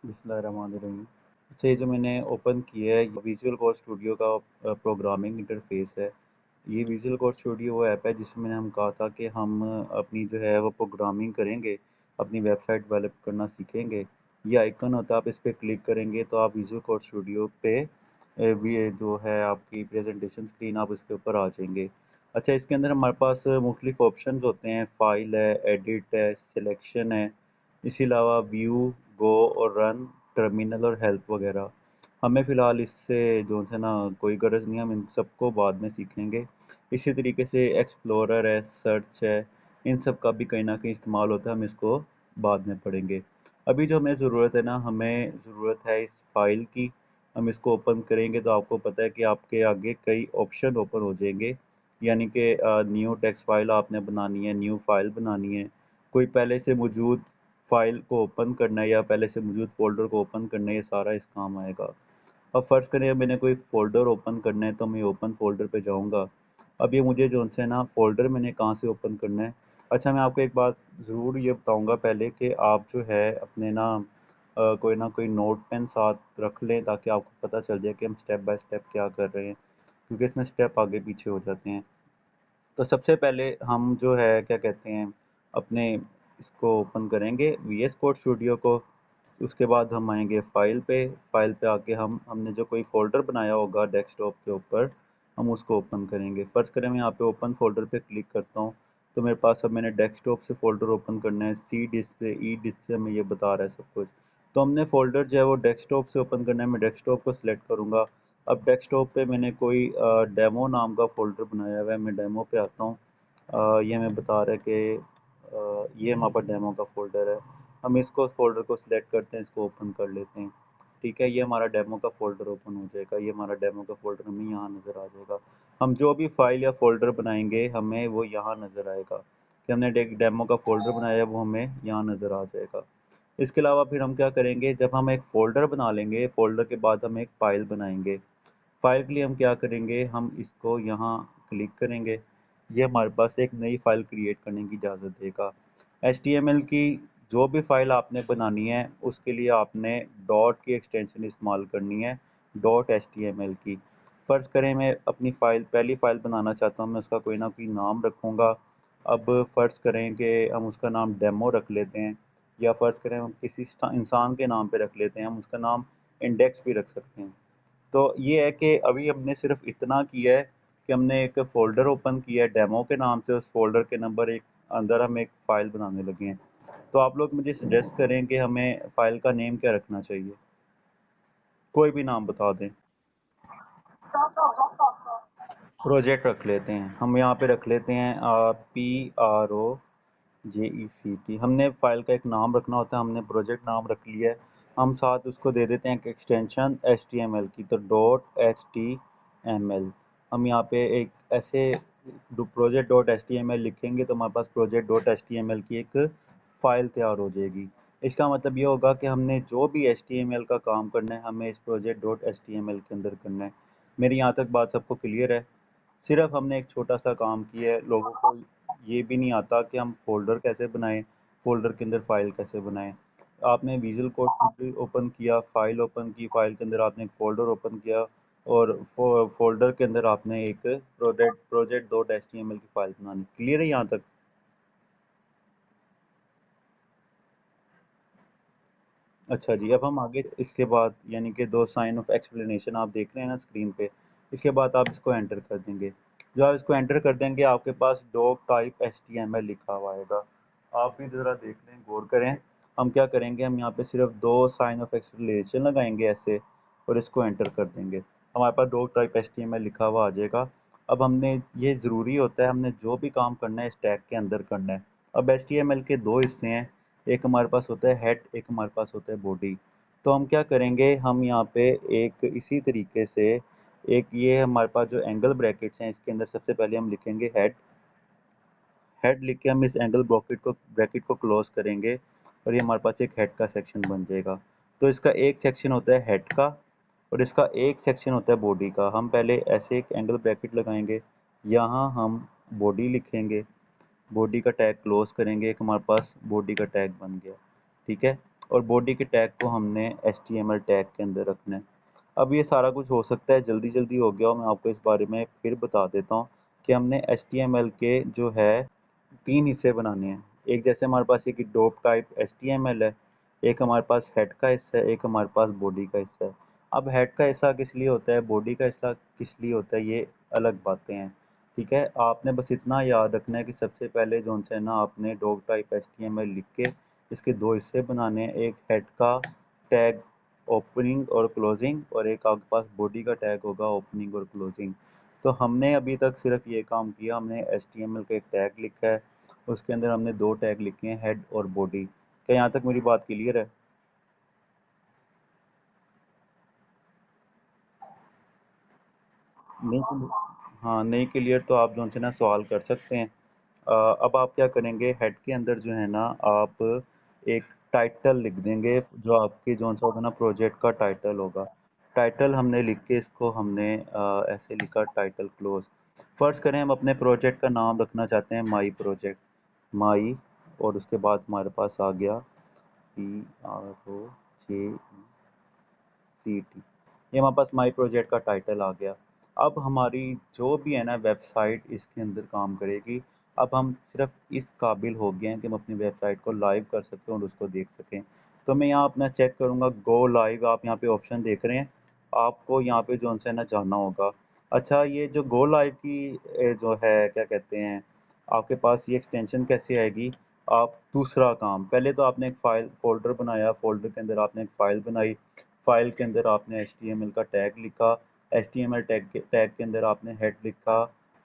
बिस्मिल्लाहिर्रहमानिर्रहीम। अच्छा, ये जो मैंने ओपन किया है विजुअल कोड स्टूडियो का प्रोग्रामिंग इंटरफेस है। ये विजुअल कोड स्टूडियो वो ऐप है जिसमें हम कहा था कि हम अपनी जो है वो प्रोग्रामिंग करेंगे, अपनी वेबसाइट डेवलप करना सीखेंगे। ये आइकन होता है, आप इस पर क्लिक करेंगे तो आप विजुअल कोड स्टूडियो पे भी ये जो है आपकी प्रेजेंटेशन स्क्रीन आप इसके ऊपर आ जाएंगे। अच्छा, इसके अंदर हमारे पास मुख्तलिफ ऑप्शन होते हैं, फाइल है, एडिट है, सिलेक्शन है, इसके अलावा व्यू, गो और रन, टर्मिनल और हेल्प वगैरह। हमें फ़िलहाल इससे जो है ना कोई गरज नहीं है, हम इन सबको बाद में सीखेंगे। इसी तरीके से एक्सप्लोरर है, सर्च है, इन सब का भी कहीं ना कहीं इस्तेमाल होता है, हम इसको बाद में पढ़ेंगे। अभी जो हमें ज़रूरत है ना, हमें ज़रूरत है इस फाइल की। हम इसको ओपन करेंगे तो आपको पता है कि आपके आगे कई ऑप्शन ओपन हो जाएंगे, यानी कि न्यू टेक्स्ट फाइल आपने बनानी है, न्यू फाइल बनानी है, कोई पहले से मौजूद फाइल को ओपन करना है या पहले से मौजूद फ़ोल्डर को ओपन करना है, ये सारा इस काम आएगा। अब फ़र्ज़ करें मैंने कोई फ़ोल्डर ओपन करना है तो मैं ओपन फ़ोल्डर पे जाऊंगा। अब ये मुझे जो है ना फ़ोल्डर मैंने कहाँ से ओपन करना है। अच्छा, मैं आपको एक बात ज़रूर ये बताऊंगा पहले कि आप जो है अपने ना कोई ना कोई नोट पेन साथ रख लें ताकि आपको पता चल जाए कि हम स्टेप बाय स्टेप क्या कर रहे हैं, क्योंकि इसमें स्टेप आगे पीछे हो जाते हैं। तो सबसे पहले हम जो है क्या कहते हैं, अपने इसको ओपन करेंगे वी एस कोड स्टूडियो को। उसके बाद हम आएंगे फाइल पे आके हमने जो कोई फ़ोल्डर बनाया होगा डेस्कटॉप के ऊपर, हम उसको ओपन करेंगे। फ़र्ज़ करें मैं यहाँ पे ओपन फ़ोल्डर पे क्लिक करता हूँ तो मेरे पास अब मैंने डेस्कटॉप से फ़ोल्डर ओपन करना है, सी डिस्क से, ई डिस्क से, हमें ये बता रहा है सब कुछ। तो हमने फ़ोल्डर जो है वो डेस्कटॉप से ओपन करना है, मैं डेस्कटॉप को सिलेक्ट करूँगा। अब डेस्कटॉप पे मैंने कोई डेमो नाम का फ़ोल्डर बनाया हुआ है, मैं डेमो पे आता हूँ। ये हमें बता रहा है कि ये हमारे पास डेमो का फ़ोल्डर है। हम इसको फ़ोल्डर को सिलेक्ट करते हैं, इसको ओपन कर लेते हैं। ठीक है, ये हमारा डेमो का फ़ोल्डर ओपन हो जाएगा, ये हमारा डेमो का फ़ोल्डर हमें यहाँ नज़र आ जाएगा। हम जो भी फाइल या फ़ोल्डर बनाएंगे हमें वो यहाँ नज़र आएगा, कि हमने डेमो का फ़ोल्डर बनाया है वो हमें यहाँ नज़र आ जाएगा। इसके अलावा फिर हम क्या करेंगे, जब हम एक फ़ोल्डर बना लेंगे, फ़ोल्डर के बाद हम एक फ़ाइल बनाएंगे। फ़ाइल के लिए हम क्या करेंगे, हम इसको यहाँ क्लिक करेंगे, ये हमारे पास एक नई फ़ाइल क्रिएट करने की इजाज़त देगा। HTML की जो भी फ़ाइल आपने बनानी है उसके लिए आपने डॉट की एक्सटेंशन इस्तेमाल करनी है, डॉट HTML की। फ़र्ज़ करें मैं अपनी फ़ाइल पहली फ़ाइल बनाना चाहता हूँ, मैं उसका कोई ना कोई नाम रखूँगा। अब फ़र्ज़ करें कि हम उसका नाम डेमो रख लेते हैं, या फ़र्ज़ करें हम किसी इंसान के नाम पे रख लेते हैं, हम उसका नाम इंडेक्स भी रख सकते हैं। तो ये है कि अभी हमने सिर्फ इतना किया है कि हमने एक फ़ोल्डर ओपन किया है डेमो के नाम से, उस फ़ोल्डर के नंबर एक अंदर हम एक फ़ाइल बनाने लगे हैं। तो आप लोग मुझे सजेस्ट करें कि हमें फ़ाइल का नेम क्या रखना चाहिए, कोई भी नाम बता दें। प्रोजेक्ट रख लेते हैं, हम यहाँ पे रख लेते हैं PROJECT। हमने फ़ाइल का एक नाम रखना होता है, हमने प्रोजेक्ट नाम रख लिया है। हम साथ उसको दे देते हैं एक एक्सटेंशन HTML की, तो डॉट HTML। हम यहाँ पे एक ऐसे प्रोजेक्ट डॉट HTML लिखेंगे तो हमारे पास प्रोजेक्ट डॉट HTML की एक फ़ाइल तैयार हो जाएगी। इसका मतलब ये होगा कि हमने जो भी HTML का काम करना है हमें इस प्रोजेक्ट डॉट HTML के अंदर करना है। मेरी यहाँ तक बात सबको क्लियर है। सिर्फ हमने एक छोटा सा काम किया है, लोगों को ये भी नहीं आता कि हम फ़ोल्डर कैसे बनाएं, फ़ोल्डर के अंदर फ़ाइल कैसे बनाएं। आपने विजुअल कोड ओपन किया, फ़ाइल ओपन की, फ़ाइल के अंदर आपने एक फ़ोल्डर ओपन किया और फ़ोल्डर के अंदर आपने एक प्रोजेक्ट डॉट HTML की फ़ाइल बनानी। क्लियर है यहाँ तक? अच्छा जी, अब हम आगे इसके बाद यानी कि दो साइन ऑफ एक्सप्लेनेशन आप देख रहे हैं ना स्क्रीन पे, इसके बाद आप इसको एंटर कर देंगे। जो आप इसको एंटर कर देंगे आपके पास डॉग टाइप HTML लिखा हुआ आएगा। आप भी ज़रा देख लें, गौर करें। हम क्या करेंगे, हम यहाँ पे सिर्फ दो साइन ऑफ एक्सप्लेनेशन लगाएंगे ऐसे और इसको एंटर कर देंगे, हमारे पास डॉग टाइप HTML लिखा हुआ आ जाएगा। अब हमने ये ज़रूरी होता है, हमने जो भी काम करना है स्टैक के अंदर करना है। अब HTML के दो हिस्से हैं, एक हमारे पास होता है हेड, एक हमारे पास होता है बॉडी। तो हम क्या करेंगे, हम यहाँ पे एक इसी तरीके से एक ये हमारे पास जो एंगल ब्रैकेट्स हैं इसके अंदर सबसे पहले हम लिखेंगे हेड। हेड लिख के हम इस एंगल ब्रैकेट को क्लोज करेंगे और ये हमारे पास एक हेड का सेक्शन बन जाएगा। तो इसका एक सेक्शन होता है हेड का और इसका एक सेक्शन होता है बॉडी का। हम पहले ऐसे एक एंगल ब्रैकेट लगाएंगे, यहाँ हम बॉडी लिखेंगे, बॉडी का टैग क्लोज करेंगे, एक हमारे पास बॉडी का टैग बन गया। ठीक है, और बॉडी के टैग को हमने HTML टैग के अंदर रखना है। अब ये सारा कुछ हो सकता है जल्दी जल्दी हो गया हो, मैं आपको इस बारे में फिर बता देता हूँ कि हमने HTML के जो है 3 हिस्से बनाने हैं। एक जैसे हमारे पास एक डॉक टाइप HTML है, एक हमारे पास हेड का हिस्सा है, एक हमारे पास बॉडी का हिस्सा है। अब हेड का हिस्सा किस लिए होता है, बॉडी का हिस्सा किस लिए होता है, ये अलग बातें हैं। ठीक है, आपने बस इतना याद रखना है कि सबसे पहले जो है ना आपने डॉक टाइप HTML लिख के इसके 2 हिस्से बनाने हैं, एक हेड का टैग ओपनिंग और क्लोजिंग, और एक आपके पास बॉडी का टैग होगा ओपनिंग और क्लोजिंग। तो हमने अभी तक सिर्फ ये काम किया, हमने HTML का एक टैग लिखा है, उसके अंदर हमने 2 टैग लिखे हैं, हेड और बॉडी। क्या यहाँ तक मेरी बात क्लियर है? नहीं हाँ, नहीं क्लियर तो आप जो है ना सवाल कर सकते हैं। अब आप क्या करेंगे, हेड के अंदर जो है ना आप एक टाइटल लिख देंगे, जो आपके जो सा होगा ना प्रोजेक्ट का टाइटल होगा। टाइटल हमने लिख के इसको हमने ऐसे लिखा, टाइटल क्लोज। फर्ज करें हम अपने प्रोजेक्ट का नाम रखना चाहते हैं माई प्रोजेक्ट, माई, और उसके बाद हमारे पास आ गया PROJECT, ये हमारे पास माई प्रोजेक्ट का टाइटल आ गया। अब हमारी जो भी है ना वेबसाइट इसके अंदर काम करेगी। अब हम सिर्फ इस काबिल हो गए हैं कि हम अपनी वेबसाइट को लाइव कर सकें और उसको देख सकें। तो मैं यहाँ अपना चेक करूँगा गो लाइव, आप यहाँ पे ऑप्शन देख रहे हैं, आपको यहाँ पे जो है ना जाना होगा। अच्छा, ये जो गो लाइव की जो है क्या कहते हैं, आपके पास ये एक्सटेंशन कैसे आएगी? आप दूसरा काम, पहले तो आपने एक फाइल फोल्डर बनाया, फोल्डर के अंदर आपने एक फाइल बनाई, फाइल के अंदर आपने HTML का टैग लिखा, HTML टैग के अंदर आपने हेड लिखा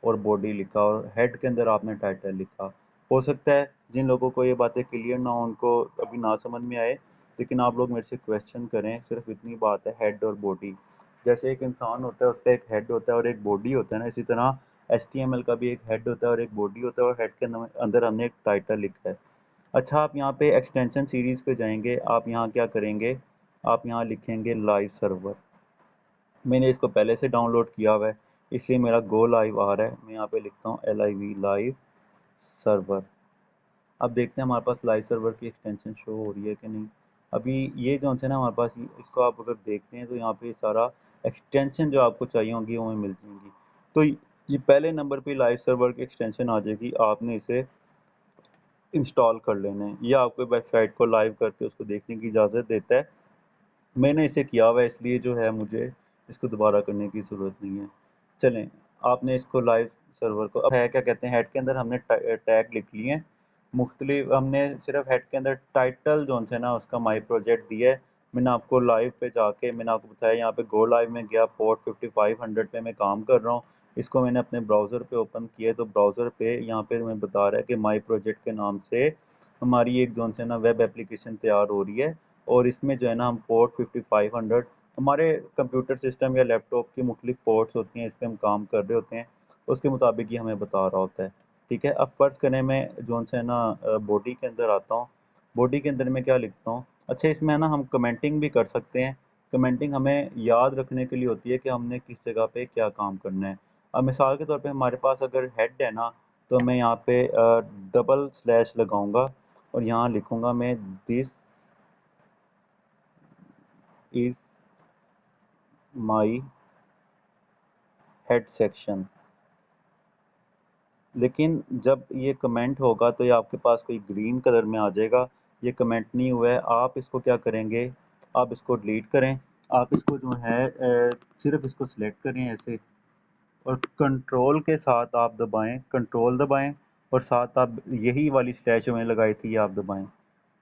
और बॉडी लिखा, और हेड के अंदर आपने टाइटल लिखा। हो सकता है जिन लोगों को ये बातें क्लियर ना हो उनको अभी ना समझ में आए, लेकिन आप लोग मेरे से क्वेश्चन करें, सिर्फ इतनी बात है, हेड और बॉडी। जैसे एक इंसान होता है उसका एक हेड होता है और एक बॉडी होता है ना, इसी तरह HTML का भी एक हेड होता है और एक बॉडी होता है, और हेड के अंदर हमने एक टाइटल लिखा है। अच्छा, आप यहाँ पे एक्सटेंशन सीरीज पे जाएंगे, आप यहाँ क्या करेंगे, आप यहाँ लिखेंगे लाइव सर्वर। मैंने इसको पहले से डाउनलोड किया हुआ है, इसलिए मेरा गो लाइव आ रहा है। मैं यहाँ पे लिखता हूँ LIV लाइव सर्वर। अब देखते हैं हमारे पास लाइव सर्वर की एक्सटेंशन शो हो रही है कि नहीं। अभी ये जो है ना हमारे पास, इसको आप अगर देखते हैं तो यहाँ पे सारा एक्सटेंशन जो आपको चाहिए होंगी वो हमें मिल जाएंगी। तो ये पहले नंबर पे लाइव सर्वर की एक्सटेंशन आ जाएगी, आपने इसे इंस्टॉल कर लेना है। ये आपको वेबसाइट को लाइव करके उसको देखने की इजाज़त देता है। मैंने इसे किया हुआ है, इसलिए जो है मुझे इसको दोबारा करने की ज़रूरत नहीं है। चलें, आपने इसको लाइव सर्वर को, अब है क्या कहते हैं, हेड के अंदर हमने टैग लिख लिए हैं मुख्तलिफ, हमने सिर्फ हेड के अंदर टाइटल जो है ना उसका माई प्रोजेक्ट दिया है। मैंने आपको लाइव पे जाके मैंने आपको बताया, यहाँ पे गो लाइव में गया, पोर्ट 5500 पे मैं काम कर रहा हूँ। इसको मैंने अपने ब्राउज़र पे ओपन किया, तो ब्राउज़र पे यहाँ पे हमें बता रहा है कि माई प्रोजेक्ट के नाम से हमारी एक जो है ना वेब एप्लीकेशन तैयार हो रही है, और इसमें जो है ना हम पोर्ट 5500, हमारे कंप्यूटर सिस्टम या लैपटॉप की मुख्तलिफ पोर्ट्स होती हैं, इस पर हम काम कर रहे होते हैं, उसके मुताबिक ये हमें बता रहा होता है। ठीक है, अब फ़र्ज़ करें मैं जो है ना बॉडी के अंदर आता हूँ। बॉडी के अंदर मैं क्या लिखता हूँ, अच्छा इसमें है ना हम कमेंटिंग भी कर सकते हैं। कमेंटिंग हमें याद रखने के लिए होती है कि हमने किस जगह पे क्या काम करना है। अब मिसाल के तौर पे हमारे पास अगर हेड है ना, तो मैं यहाँ पे डबल स्लैश लगाऊंगा और यहाँ लिखूंगा मैं, this is my head section. लेकिन जब ये कमेंट होगा तो ये आपके पास कोई ग्रीन कलर में आ जाएगा, ये कमेंट नहीं हुआ है। आप इसको क्या करेंगे, आप इसको डिलीट करें। आप इसको जो है सिर्फ इसको सिलेक्ट करें ऐसे, और कंट्रोल के साथ आप दबाएं, कंट्रोल दबाएं, और साथ आप यही वाली स्लैश जो मैंने लगाई थी ये आप दबाएं।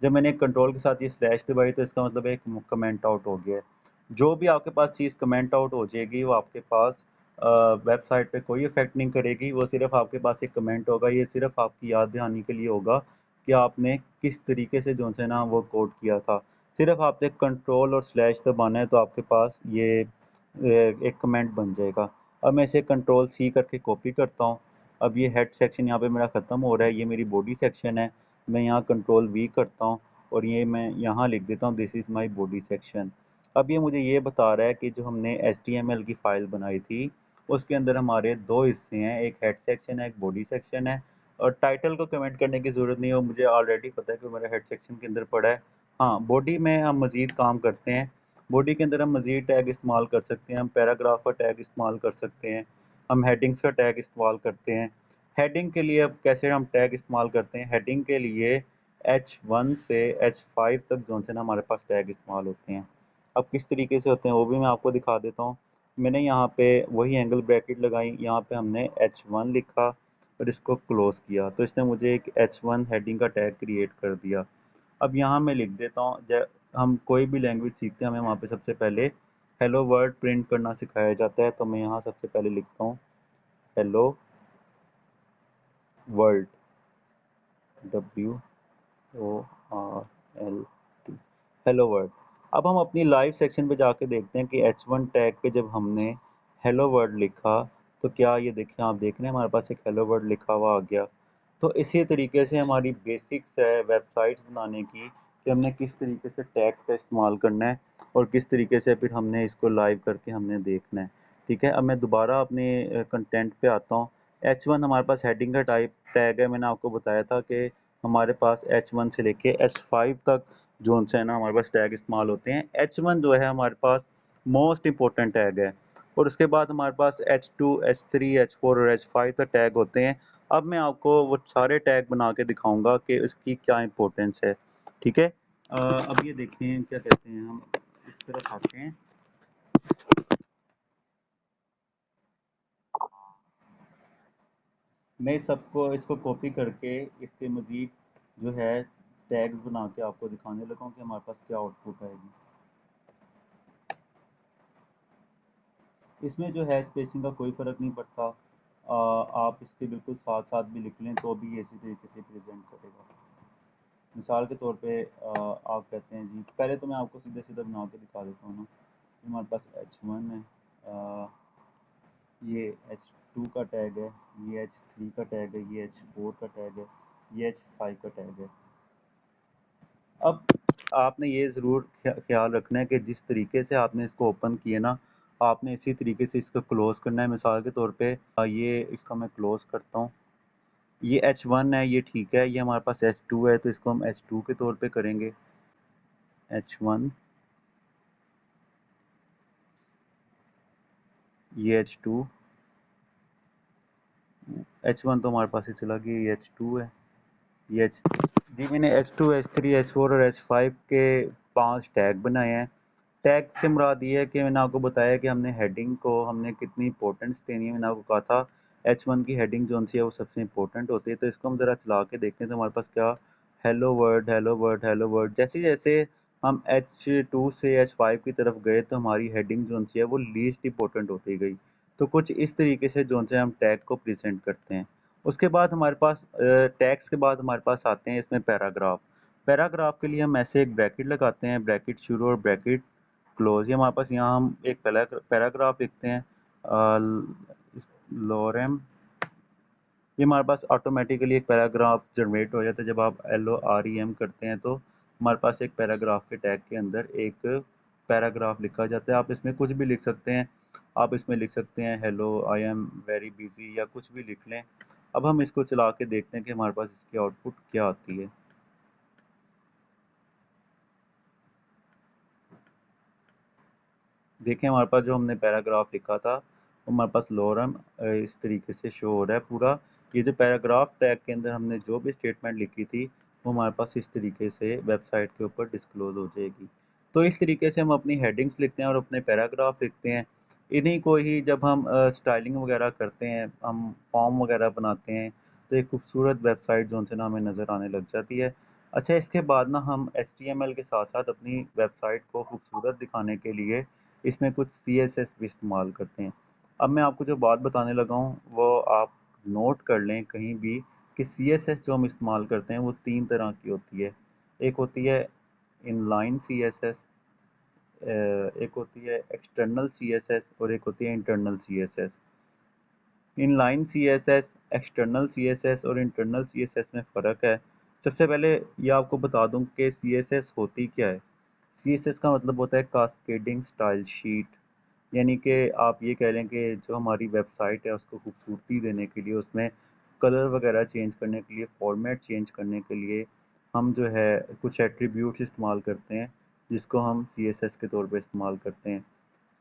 जब मैंने कंट्रोल के साथ ये स्लैश दबाई तो इसका मतलब एक कमेंट आउट हो गया है। जो भी आपके पास चीज़ कमेंट आउट हो जाएगी वो आपके पास वेबसाइट पे कोई इफेक्ट नहीं करेगी, वो सिर्फ आपके पास एक कमेंट होगा। ये सिर्फ आपकी याद दहानी के लिए होगा कि आपने किस तरीके से जो है ना वो कोड किया था। सिर्फ आपने कंट्रोल और स्लैश दबाना है तो आपके पास ये एक कमेंट बन जाएगा। अब मैं इसे कंट्रोल C करके कॉपी करता हूँ। अब ये हेड सेक्शन यहाँ पे मेरा ख़त्म हो रहा है, ये मेरी बॉडी सेक्शन है। मैं यहाँ कंट्रोल V करता हूँ और ये मैं यहाँ लिख देता हूँ, this is my body section. अब ये मुझे ये बता रहा है कि जो हमने HTML की फ़ाइल बनाई थी उसके अंदर हमारे 2 हिस्से हैं, एक हेड सेक्शन है, एक बॉडी सेक्शन है। और टाइटल को कमेंट करने की ज़रूरत नहीं है, वो मुझे ऑलरेडी पता है कि मेरा हेड सेक्शन के अंदर पड़ा है। हाँ, बॉडी में हम मज़ीद काम करते हैं। बॉडी के अंदर हम मज़ीद टैग इस्तेमाल कर सकते हैं, हम पैराग्राफ का टैग इस्तेमाल कर सकते हैं, हम हेडिंग्स का टैग इस्तेमाल करते हैं। हेडिंग के लिए अब कैसे हम टैग इस्तेमाल करते हैं, हेडिंग के लिए H1 से H5 तक जो से ना हमारे पास टैग इस्तेमाल होते हैं। अब किस तरीके से होते हैं वो भी मैं आपको दिखा देता हूँ। मैंने यहाँ पे वही एंगल ब्रैकेट लगाई, यहाँ पे हमने H1 लिखा और इसको क्लोज़ किया, तो इसने मुझे एक H1 हेडिंग का टैग क्रिएट कर दिया। अब यहाँ मैं लिख देता हूँ, जब हम कोई भी लैंग्वेज सीखते हैं हमें वहाँ पे सबसे पहले हेलो वर्ड प्रिंट करना सिखाया जाता है, तो मैं यहाँ सबसे पहले लिखता हूँ hello world, WORLD, hello world. अब हम अपनी लाइव सेक्शन पे जाके देखते हैं कि H1 टैग पे जब हमने हेलो वर्ल्ड लिखा तो क्या ये देखें, आप देख रहे हैं हमारे पास एक हेलो वर्ल्ड लिखा हुआ आ गया। तो इसी तरीके से हमारी बेसिक्स है वेबसाइट्स बनाने की कि हमने किस तरीके से टैग्स का इस्तेमाल करना है और किस तरीके से फिर हमने इसको लाइव करके हमने देखना है। ठीक है, अब मैं दोबारा अपने कंटेंट पे आता हूँ। H1 हमारे पास हेडिंग का टाइप टैग है, मैंने आपको बताया था कि हमारे पास H1 से लेके H5 तक जोन से है ना हमारे पास टैग इस्तेमाल होते हैं। H1 जो है हमारे पास मोस्ट इंपॉर्टेंट टैग है और उसके बाद हमारे पास H2, H3, H4 और H5 तक टैग होते हैं। अब मैं आपको वो सारे टैग बना के दिखाऊंगा कि उसकी क्या इंपॉर्टेंस है। ठीक है, अब ये देखें क्या कहते हैं, हम इस तरफ आते हैं। मैं सबको इसको कॉपी करके इसके मज़ीद जो है टैग्स बना के आपको दिखाने लगा हूँ कि हमारे पास क्या आउटपुट आएगी। इसमें जो है स्पेसिंग का कोई फ़र्क नहीं पड़ता। आप इसके बिल्कुल साथ साथ भी लिख लें तो भी इसी तरीके से प्रेजेंट करेगा। मिसाल के तौर पे आप कहते हैं जी, पहले तो मैं आपको सीधे सीधा बना के दिखा देता हूँ ना। हमारे पास H1 है, ये H2 का टैग है, ये H3 का टैग है, ये H4 का टैग है, ये H5 का टैग है। अब आपने ये ज़रूर ख्याल रखना है कि जिस तरीके से आपने इसको ओपन किया ना, आपने इसी तरीके से इसको क्लोज़ करना है। मिसाल के तौर पे ये इसका मैं क्लोज़ करता हूँ। ये H1 है, ये ठीक है। ये हमारे पास H2 है तो इसको हम H2 के तौर पे करेंगे। H1, ये H2, H1 तो हमारे पास ही चला गया, ये H2 है, ये H, जी मैंने H2, H3, H4 और H5 के 5 टैग बनाए हैं। टैग से मुराद ये है कि मैंने आपको बताया कि हमने हेडिंग को हमने कितनी इंपॉर्टेंस देनी है। मैंने आपको कहा था H1 की हेडिंग जो सी है वो सबसे इंपॉर्टेंट होती है। तो इसको हम ज़रा चला के देखते हैं तो हमारे पास क्या hello word, hello word, hello word. जैसे जैसे हम H2 से H5 की तरफ गए तो हमारी हेडिंग जो सी है वो लीस्ट इंपॉर्टेंट होती गई। तो कुछ इस तरीके से जो से हम टैग को प्रेजेंट करते हैं। उसके बाद हमारे पास टैग्स के बाद हमारे पास आते हैं इसमें पैराग्राफ। पैराग्राफ के लिए हम ऐसे एक ब्रैकेट लगाते हैं, ब्रैकेट शुरू और ब्रैकेट क्लोज। ये हमारे पास यहाँ हम एक पैराग्राफ लिखते हैं, लोरेम। ये हमारे पास ऑटोमेटिकली एक पैराग्राफ जनरेट हो जाता है। जब आप LOREM करते हैं तो हमारे पास एक पैराग्राफ के टैग के अंदर एक पैराग्राफ लिखा जाता है। आप इसमें कुछ भी लिख सकते हैं। आप इसमें लिख सकते हैं hello I am very busy या कुछ भी लिख लें। अब हम इसको चला के देखते हैं कि हमारे पास इसकी आउटपुट क्या आती है। देखें हमारे पास जो हमने पैराग्राफ लिखा था वो हमारे पास लोरम इस तरीके से शो हो रहा है पूरा। ये जो पैराग्राफ टैग के अंदर हमने जो भी स्टेटमेंट लिखी थी वो हमारे पास इस तरीके से वेबसाइट के ऊपर डिस्क्लोज हो जाएगी। तो इस तरीके से हम अपनी हेडिंग्स लिखते हैं और अपने पैराग्राफ लिखते हैं। इन्हीं को ही जब हम स्टाइलिंग वगैरह करते हैं, हम फॉर्म वगैरह बनाते हैं, तो एक खूबसूरत वेबसाइट जो से ना हमें नज़र आने लग जाती है। अच्छा, इसके बाद ना हम HTML के साथ साथ अपनी वेबसाइट को खूबसूरत दिखाने के लिए इसमें कुछ CSS भी इस्तेमाल करते हैं। अब मैं आपको जो बात बताने लगा हूँ वो आप नोट कर लें कहीं भी कि CSS जो हम इस्तेमाल करते हैं वो 3 तरह की होती है। एक होती है इनलाइन CSS, एक होती है एक्सटर्नल CSS और एक होती है internal CSS। Inline CSS, external CSS और इंटरनल CSS में फ़र्क है। सबसे पहले ये आपको बता दूं कि CSS होती क्या है। CSS का मतलब होता है कास्केडिंग स्टाइल शीट। यानी कि आप ये कह लें कि जो हमारी वेबसाइट है उसको खूबसूरती देने के लिए, उसमें कलर वगैरह चेंज करने के लिए, फॉर्मेट चेंज करने के लिए हम जो है कुछ एट्रीब्यूट्स इस्तेमाल करते हैं जिसको हम CSS के तौर पे इस्तेमाल करते हैं।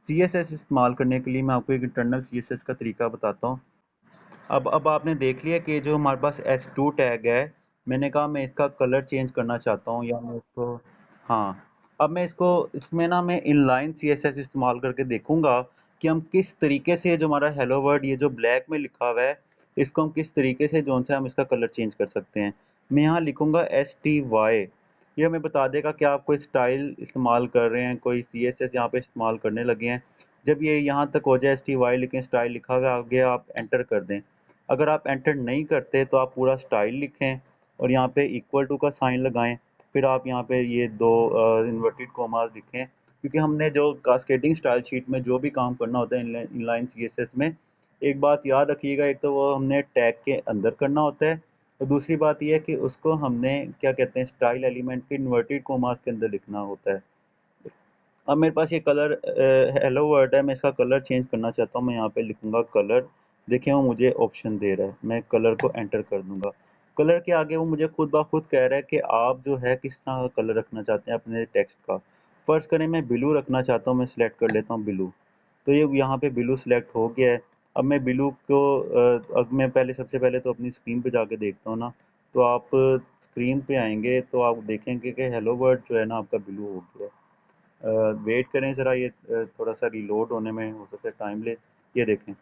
CSS इस्तेमाल करने के लिए मैं आपको एक इंटरनल CSS का तरीका बताता हूँ। अब आपने देख लिया कि जो हमारे पास S2 टैग है, मैंने कहा मैं इसका कलर चेंज करना चाहता हूँ या मैं इसको, हाँ, अब मैं इसको, इसमें ना मैं इनलाइन CSS इस्तेमाल करके देखूंगा कि हम किस तरीके से जो हमारा हेलो वर्ड ये जो ब्लैक में लिखा हुआ है, इसको हम किस तरीके से जो से हम इसका कलर चेंज कर सकते हैं। मैं यहाँ लिखूंगा STY, ये हमें बता देगा कि आप कोई स्टाइल इस्तेमाल कर रहे हैं, कोई CSS यहाँ पे इस्तेमाल करने लगे हैं। जब ये यहाँ तक हो जाए STY लेकिन स्टाइल लिखा हुआ है, आगे आप एंटर कर दें। अगर आप एंटर नहीं करते तो आप पूरा स्टाइल लिखें और यहाँ पे इक्वल टू का साइन लगाएं। फिर आप यहाँ पे ये दो इन्वर्टेड कोमास लिखें, क्योंकि हमने जो कास्केडिंग स्टाइल शीट में जो भी काम करना होता है इनलाइन CSS में, एक बात याद रखिएगा, एक तो वो हमने टैग के अंदर करना होता है और दूसरी बात यह है कि उसको हमने क्या कहते हैं स्टाइल एलिमेंट के इन्वर्टेड कोमास के अंदर लिखना होता है। अब मेरे पास ये कलर हेलो वर्ड है, मैं इसका कलर चेंज करना चाहता हूँ। मैं यहाँ पे लिखूंगा कलर। देखिए वो मुझे ऑप्शन दे रहा है, मैं कलर को एंटर कर दूंगा। कलर के आगे वो मुझे खुद ब खुद कह रहा है कि आप जो है किस तरह का कलर रखना चाहते हैं अपने टेक्स्ट का। फर्ज करें मैं ब्लू रखना चाहता हूँ, मैं सिलेक्ट कर लेता हूँ ब्लू। तो ये यहाँ पे ब्लू सिलेक्ट हो गया है। अब मैं ब्लू को अब मैं पहले सबसे पहले तो अपनी स्क्रीन पे जाके देखता हूँ ना। तो आप स्क्रीन पे आएंगे तो आप देखेंगे कि हेलो वर्ड जो है ना आपका ब्लू हो गया है। वेट करें ज़रा, ये थोड़ा सा रिलोड होने में हो सकता है टाइम ले। ये देखें,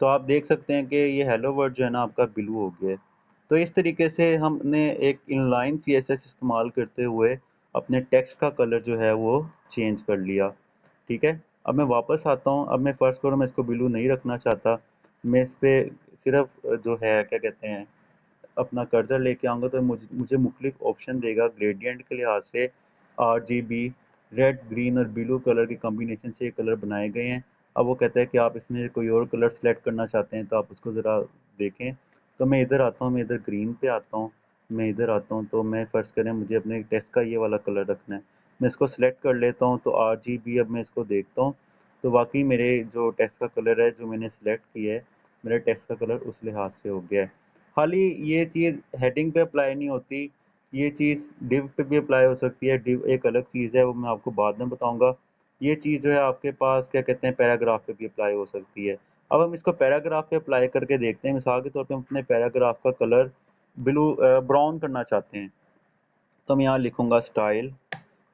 तो आप देख सकते हैं कि ये हेलो वर्ड जो है ना आपका ब्लू हो गया है। तो इस तरीके से हमने एक इनलाइन CSS इस्तेमाल करते हुए अपने टेक्स्ट का कलर जो है वो चेंज कर लिया। ठीक है, अब मैं वापस आता हूँ। अब मैं फ़र्ज़ करो मैं इसको ब्लू नहीं रखना चाहता, मैं इस पे सिर्फ जो है क्या कहते हैं अपना कर्सर लेके आऊँगा तो मुझे मुख्तलिफ ऑप्शन देगा ग्रेडियंट के लिहाज से। RGB, रेड, ग्रीन और ब्लू कलर के कॉम्बिनेशन से ये कलर बनाए गए हैं। अब वो कहता है कि आप इसमें कोई और कलर सेलेक्ट करना चाहते हैं तो आप उसको ज़रा देखें। तो मैं इधर आता हूँ, मैं इधर ग्रीन पे आता हूँ। मैं इधर आता हूँ तो मैं फ़र्ज़ करें मुझे अपने टेक्स्ट का ये वाला कलर रखना है। मैं इसको सेलेक्ट कर लेता हूँ तो RGB, अब मैं इसको देखता हूँ तो वाकई मेरे जो टेक्स्ट का कलर है जो मैंने सेलेक्ट किया है, मेरे टेक्स्ट का कलर उस लिहाज से हो गया है। खाली ये चीज़ हेडिंग पे अप्लाई नहीं होती, ये चीज़ डिव पे भी अप्लाई हो सकती है। डिव एक अलग चीज़ है, वो मैं आपको बाद में बताऊंगा। ये चीज़ जो है आपके पास क्या कहते हैं पैराग्राफ पे भी अप्लाई हो सकती है। अब हम इसको पैराग्राफ पे अप्लाई करके देखते हैं। मिसाल के तौर पे हम अपने पैराग्राफ का कलर ब्लू ब्राउन करना चाहते हैं। तो मैं यहाँ लिखूंगा स्टाइल।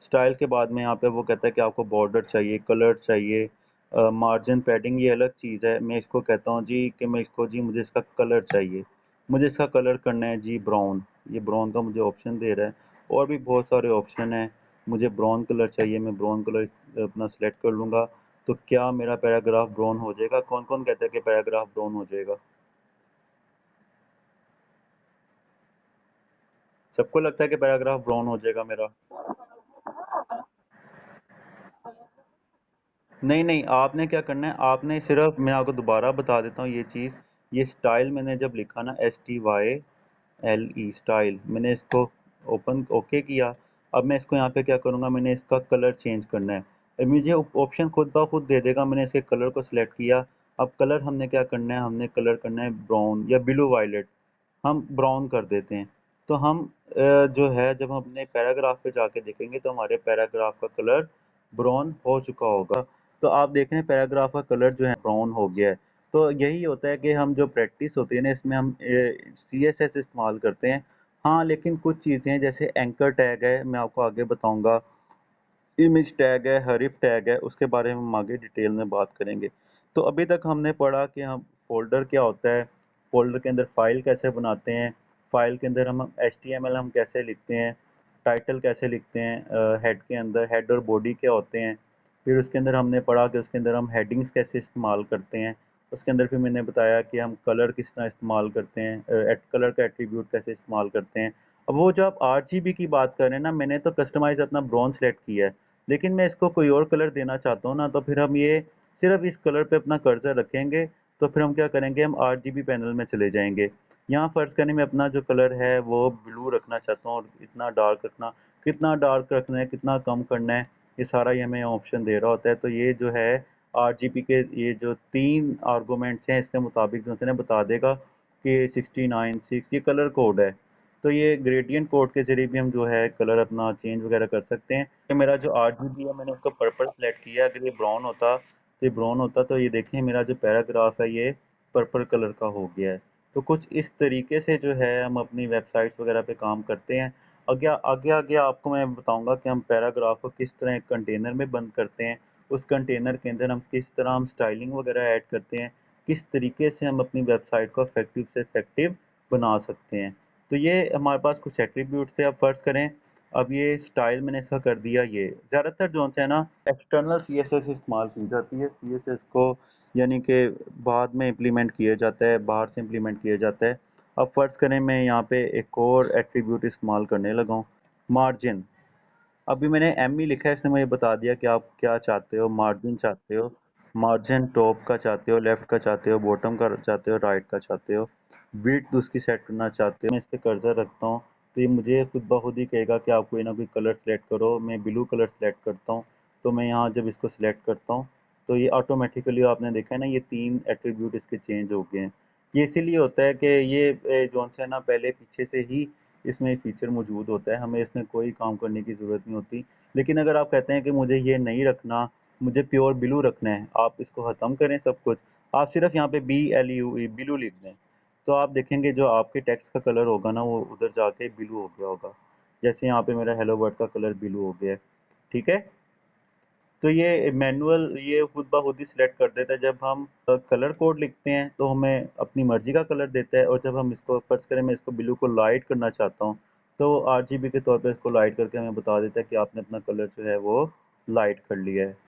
स्टाइल के बाद में यहाँ पे वो कहता है कि आपको बॉर्डर चाहिए, कलर चाहिए, मार्जिन पैडिंग, ये अलग चीज़ है। मैं इसको कहता हूँ जी कि मैं इसको जी मुझे इसका कलर चाहिए, मुझे इसका कलर करना है जी ब्राउन। ये ब्राउन का मुझे ऑप्शन दे रहा है। और भी बहुत सारे ऑप्शन हैं। मुझे ब्राउन कलर चाहिए, मैं ब्राउन कलर अपना सेलेक्ट कर लूँगा। तो क्या मेरा पैराग्राफ ब्राउन हो जाएगा? कौन कौन कहता है कि पैराग्राफ ब्राउन हो जाएगा? सबको लगता है कि पैराग्राफ ब्राउन हो जाएगा मेरा? नहीं नहीं, आपने क्या करना है, आपने सिर्फ, मैं आपको दोबारा बता देता हूँ ये चीज़। ये स्टाइल मैंने जब लिखा ना STYLE स्टाइल, मैंने इसको ओपन ओके किया। अब मैं इसको यहाँ पे क्या करूँगा, मैंने इसका कलर चेंज करना है। अब मुझे ऑप्शन खुद ब खुद दे देगा। मैंने इसके कलर को सिलेक्ट किया। अब कलर हमने क्या करना है, हमने कलर करना है ब्राउन या ब्लू वायलेट। हम ब्राउन कर देते हैं। तो हम जो है जब हम अपने पैराग्राफ पे जाके देखेंगे तो हमारे पैराग्राफ का कलर ब्राउन हो चुका होगा। तो आप देख रहे हैं पैराग्राफ का कलर जो है ब्राउन हो गया है। तो यही होता है कि हम जो प्रैक्टिस होती है ना इसमें हम CSS इस्तेमाल करते हैं। हाँ, लेकिन कुछ चीज़ें हैं जैसे एंकर टैग है, मैं आपको आगे बताऊंगा। इमेज टैग है, हरीफ टैग है, उसके बारे में हम आगे डिटेल में बात करेंगे। तो अभी तक हमने पढ़ा कि हम फोल्डर क्या होता है, फोल्डर के अंदर फाइल कैसे बनाते हैं, फाइल के अंदर हम HTML हम कैसे लिखते हैं, टाइटल कैसे लिखते हैं, हेड के अंदर हेड और बॉडी क्या होते हैं। फिर उसके अंदर हमने पढ़ा कि उसके अंदर हम हेडिंग्स कैसे इस्तेमाल करते हैं। उसके अंदर फिर मैंने बताया कि हम कलर किस तरह इस्तेमाल करते हैं, कलर का एट्रीब्यूट कैसे इस्तेमाल करते हैं। अब वो जो आप RGB की बात कर रहे हैं ना, मैंने तो कस्टमाइज अपना ब्रॉन्ज सेलेक्ट किया है, लेकिन मैं इसको कोई और कलर देना चाहता हूँ ना, तो फिर हम ये सिर्फ इस कलर पे अपना कर्सर रखेंगे। तो फिर हम क्या करेंगे, हम RGB पैनल में चले जाएंगे। यहाँ फर्ज करें मैं अपना जो कलर है वो ब्लू रखना चाहता हूँ और इतना डार्क रखना, कितना डार्क रखना है, कितना कम करना है, ये सारा ये हमें ऑप्शन दे रहा होता है। तो ये जो है RGB के ये जो 3 आर्गूमेंट्स हैं इसके मुताबिक जो है ना बता देगा कि 69 6 ये कलर कोड है। तो ये ग्रेडियंट कोड के ज़रिए भी हम जो है कलर अपना चेंज वगैरह कर सकते हैं। ये मेरा जो आरजीबी है मैंने उसको पर्पल सेलेक्ट किया, अगर ये ब्राउन होता तो ये देखें मेरा जो पैराग्राफ है ये पर्पल कलर का हो गया है। तो कुछ इस तरीके से जो है हम अपनी वेबसाइट्स वगैरह पे काम करते हैं। आगे आगे आगे आपको मैं बताऊंगा कि हम पैराग्राफ को किस तरह एक कंटेनर में बंद करते हैं, उस कंटेनर के अंदर हम किस तरह हम स्टाइलिंग वगैरह ऐड करते हैं, किस तरीके से हम अपनी वेबसाइट को इफेक्टिव से इफेक्टिव बना सकते हैं। तो ये हमारे पास कुछ एट्रीब्यूट्स थे। अब फर्ज करें, अब ये स्टाइल मैंने इसका कर दिया। ये ज़्यादातर जो है ना एक्सटर्नल सीएसएस इस्तेमाल की जाती है, सीएसएस को यानी कि बाद में इम्प्लीमेंट किया जाता है, बाहर से इम्प्लीमेंट किया जाता है। अब फर्ज करें मैं यहाँ पे एक और एट्रीब्यूट इस्तेमाल करने लगा हूँ, मार्जिन। अभी मैंने एम ही लिखा है, इसने मुझे बता दिया कि आप क्या चाहते हो, मार्जिन चाहते हो, मार्जिन टॉप का चाहते हो, लेफ्ट का चाहते हो, बॉटम का चाहते हो, राइट का चाहते हो, विड्थ उसकी सेट करना चाहते हो। मैं इस पे कर्सर रखता हूँ तो ये मुझे खुद ब खुद ही कहेगा कि आप कोई ना कोई कलर सेलेक्ट करो। मैं ब्लू कलर सेलेक्ट करता हूँ, तो मैं यहाँ जब इसको सिलेक्ट करता हूँ तो ये ऑटोमेटिकली आपने देखा है ना, ये 3 एट्रीब्यूट इसके चेंज हो गए हैं। ये इसीलिए होता है कि ये जो है ना पहले पीछे से ही इसमें फीचर मौजूद होता है, हमें इसमें कोई काम करने की ज़रूरत नहीं होती। लेकिन अगर आप कहते हैं कि मुझे ये नहीं रखना, मुझे प्योर ब्लू रखना है, आप इसको ख़त्म करें सब कुछ, आप सिर्फ यहाँ पे BLUE ब्लू लिख दें, तो आप देखेंगे जो आपके टेक्स्ट का कलर होगा ना वो उधर जाके ब्लू हो गया होगा। जैसे यहाँ पे मेरा हेलो वर्ल्ड का कलर ब्लू हो गया है, ठीक है। तो ये मैनुअल ये खुद ब खुद ही सिलेक्ट कर देता है। जब हम कलर कोड लिखते हैं तो हमें अपनी मर्जी का कलर देता है, और जब हम इसको फर्ज करें मैं इसको ब्लू को लाइट करना चाहता हूँ तो आरजीबी के तौर पे इसको लाइट करके हमें बता देता है कि आपने अपना कलर जो है वो लाइट कर लिया है।